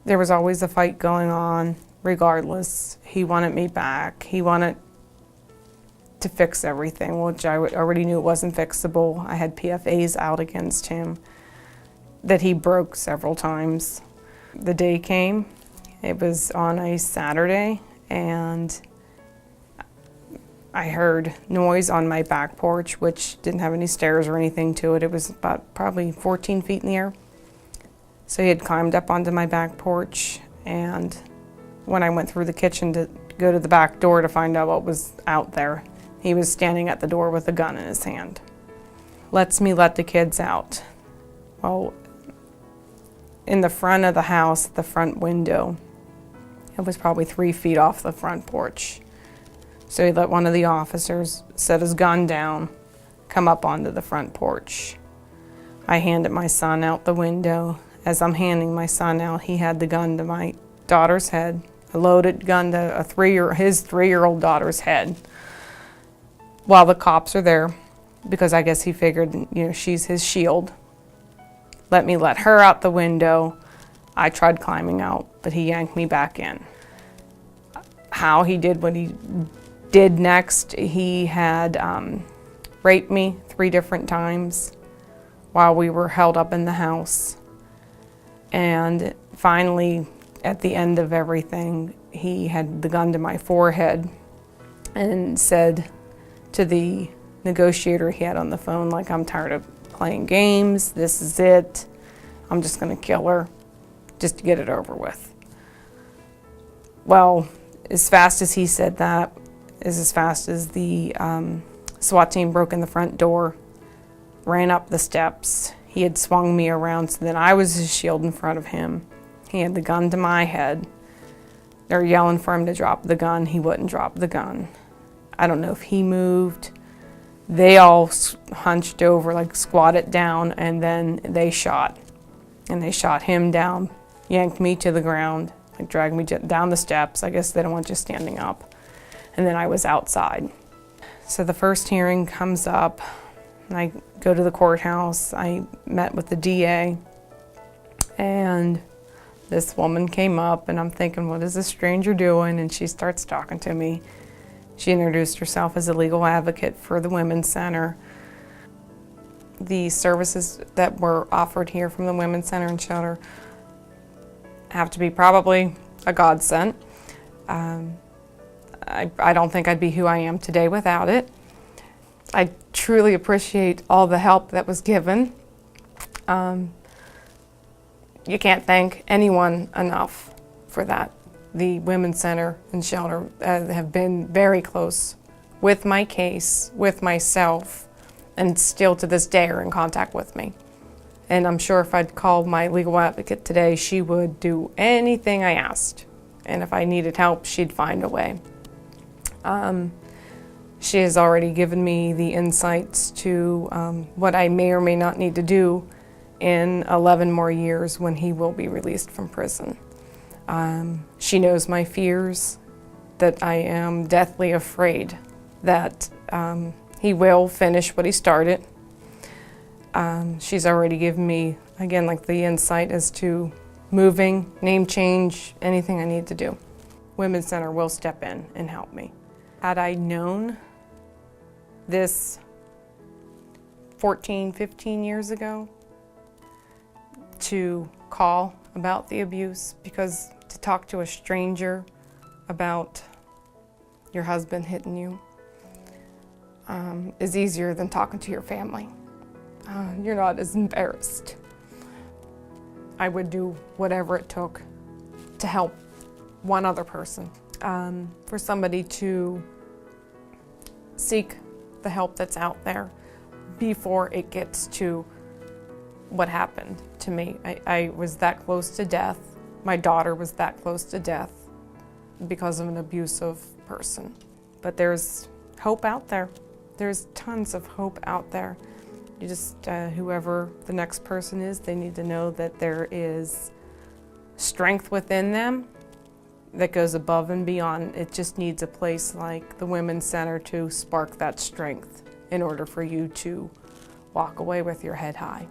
There was always a fight going on, regardless. He wanted me back. He wanted to fix everything, which I already knew wasn't fixable. I had PFAs out against him that he broke several times. The day came, it was on a Saturday, and I heard noise on my back porch, which didn't have any stairs or anything to it. It was about probably 14 feet in the air. So he had climbed up onto my back porch, and when I went through the kitchen to go to the back door to find out what was out there, he was standing at the door with a gun in his hand. Lets me let the kids out. Well, in the front of the house, the front window, it was probably 3 feet off the front porch. So he let one of the officers set his gun down, come up onto the front porch. I handed my son out the window. As I'm handing my son out, he had the gun to my daughter's head, a loaded gun to his 3-year-old daughter's head. While the cops are there, because I guess he figured, she's his shield. Let me let her out the window. I tried climbing out, but he yanked me back in. How he did what he did next, he had raped me 3 different times while we were held up in the house. And finally, at the end of everything, he had the gun to my forehead and said to the negotiator he had on the phone, like, I'm tired of playing games, this is it, I'm just gonna kill her, just to get it over with. Well, as fast as he said that, is as fast as the SWAT team broke in the front door, ran up the steps. He had swung me around, so then I was his shield in front of him. He had the gun to my head. They're yelling for him to drop the gun. He wouldn't drop the gun. I don't know if he moved. They all hunched over, like squatted down, and then they shot. And they shot him down, yanked me to the ground, like dragged me down the steps. I guess they don't want you standing up. And then I was outside. So the first hearing comes up. I go to the courthouse. I met with the DA, and this woman came up, and I'm thinking, what is this stranger doing? And she starts talking to me. She introduced herself as a legal advocate for the Women's Center. The services that were offered here from the Women's Center and Shelter have to be probably a godsend. I don't think I'd be who I am today without it. I truly appreciate all the help that was given. You can't thank anyone enough for that. The Women's Center and Shelter have been very close with my case, with myself, and still to this day are in contact with me. And I'm sure if I'd called my legal advocate today, she would do anything I asked. And if I needed help, she'd find a way. She has already given me the insights to what I may or may not need to do in 11 more years when he will be released from prison. She knows my fears, that I am deathly afraid that he will finish what he started. She's already given me, again, like the insight as to moving, name change, anything I need to do. Women's Center will step in and help me. Had I known this 14, 15 years ago to call about the abuse, because to talk to a stranger about your husband hitting you is easier than talking to your family. You're not as embarrassed. I would do whatever it took to help one other person. For somebody to seek the help that's out there before it gets to what happened to me. I was that close to death. My daughter was that close to death because of an abusive person. But there's hope out there. There's tons of hope out there. You just, whoever the next person is, they need to know that there is strength within them that goes above and beyond. It just needs a place like the Women's Center to spark that strength in order for you to walk away with your head high.